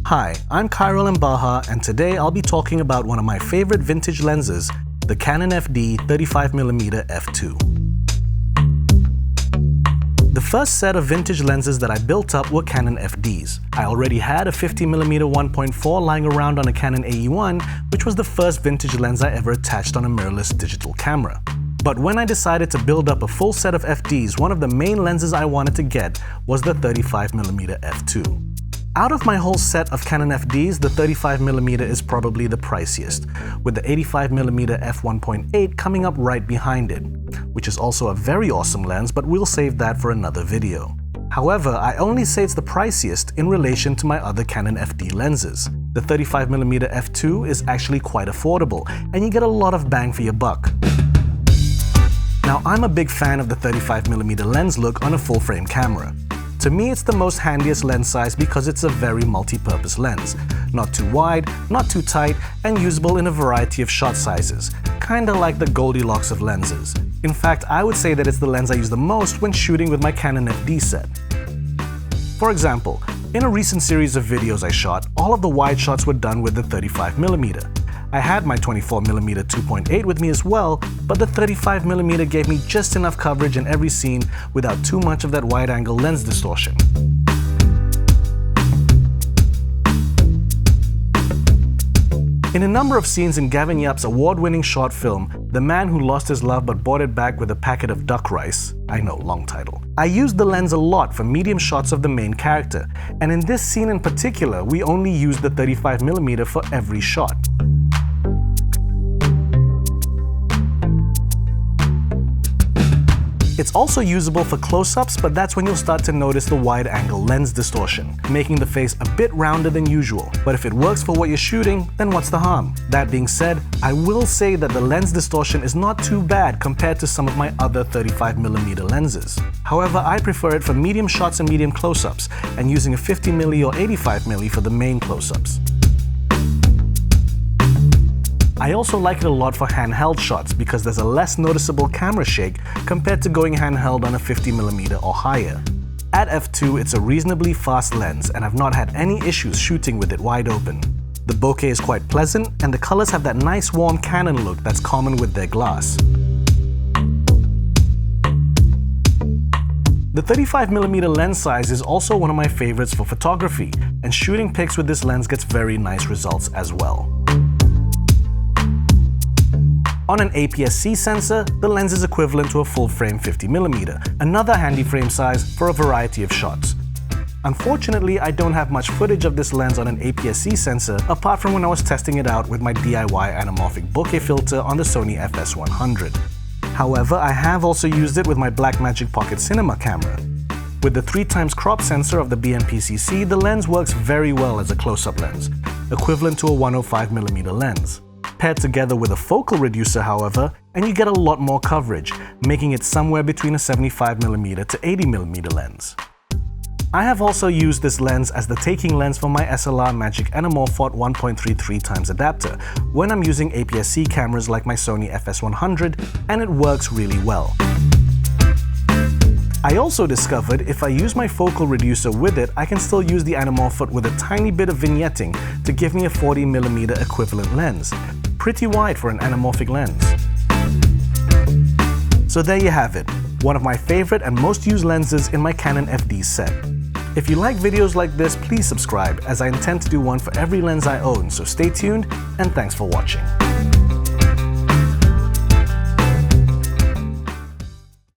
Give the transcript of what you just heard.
Hi, I'm Khairil and Bahar, and today I'll be talking about one of my favorite vintage lenses, the Canon FD 35mm f2. The first set of vintage lenses that I built up were Canon FDs. I already had a 50mm 1.4 lying around on a Canon AE1, which was the first vintage lens I ever attached on a mirrorless digital camera. But when I decided to build up a full set of FDs, one of the main lenses I wanted to get was the 35mm f2. Out of my whole set of Canon FDs, the 35mm is probably the priciest, with the 85mm f1.8 coming up right behind it, which is also a very awesome lens, but we'll save that for another video. However, I only say it's the priciest in relation to my other Canon FD lenses. The 35mm f2 is actually quite affordable, and you get a lot of bang for your buck. Now, I'm a big fan of the 35mm lens look on a full-frame camera. To me, it's the most handiest lens size because it's a very multi-purpose lens. Not too wide, not too tight, and usable in a variety of shot sizes. Kinda like the Goldilocks of lenses. In fact, I would say that it's the lens I use the most when shooting with my Canon FD set. For example, in a recent series of videos I shot, all of the wide shots were done with the 35mm. I had my 24mm 2.8 with me as well, but the 35mm gave me just enough coverage in every scene without too much of that wide-angle lens distortion. In a number of scenes in Gavin Yap's award-winning short film, The Man Who Lost His Love But Brought It Back with a Packet of Duck Rice, I know, long title, I used the lens a lot for medium shots of the main character, and in this scene in particular, we only used the 35mm for every shot. It's also usable for close-ups, but that's when you'll start to notice the wide-angle lens distortion, making the face a bit rounder than usual. But if it works for what you're shooting, then what's the harm? That being said, I will say that the lens distortion is not too bad compared to some of my other 35mm lenses. However, I prefer it for medium shots and medium close-ups, and using a 50mm or 85mm for the main close-ups. I also like it a lot for handheld shots because there's a less noticeable camera shake compared to going handheld on a 50mm or higher. At f2, it's a reasonably fast lens and I've not had any issues shooting with it wide open. The bokeh is quite pleasant and the colors have that nice warm Canon look that's common with their glass. The 35mm lens size is also one of my favorites for photography, and shooting pics with this lens gets very nice results as well. On an APS-C sensor, the lens is equivalent to a full-frame 50mm, another handy frame size for a variety of shots. Unfortunately, I don't have much footage of this lens on an APS-C sensor apart from when I was testing it out with my DIY anamorphic bokeh filter on the SONY FS100. However, I have also used it with my Blackmagic Pocket Cinema camera. With the 3x crop sensor of the BMPCC, the lens works very well as a close-up lens, equivalent to a 105mm lens. Paired together with a focal reducer, however, and you get a lot more coverage, making it somewhere between a 75mm to 80mm lens. I have also used this lens as the taking lens for my SLR Magic Anamorphic 1.33x adapter when I'm using APS-C cameras like my Sony FS100, and it works really well. I also discovered if I use my focal reducer with it, I can still use the Anamorphic with a tiny bit of vignetting to give me a 40mm equivalent lens. Pretty wide for an anamorphic lens. So there you have it, one of my favorite and most used lenses in my Canon FD set. If you like videos like this, please subscribe, as I intend to do one for every lens I own, so stay tuned and thanks for watching.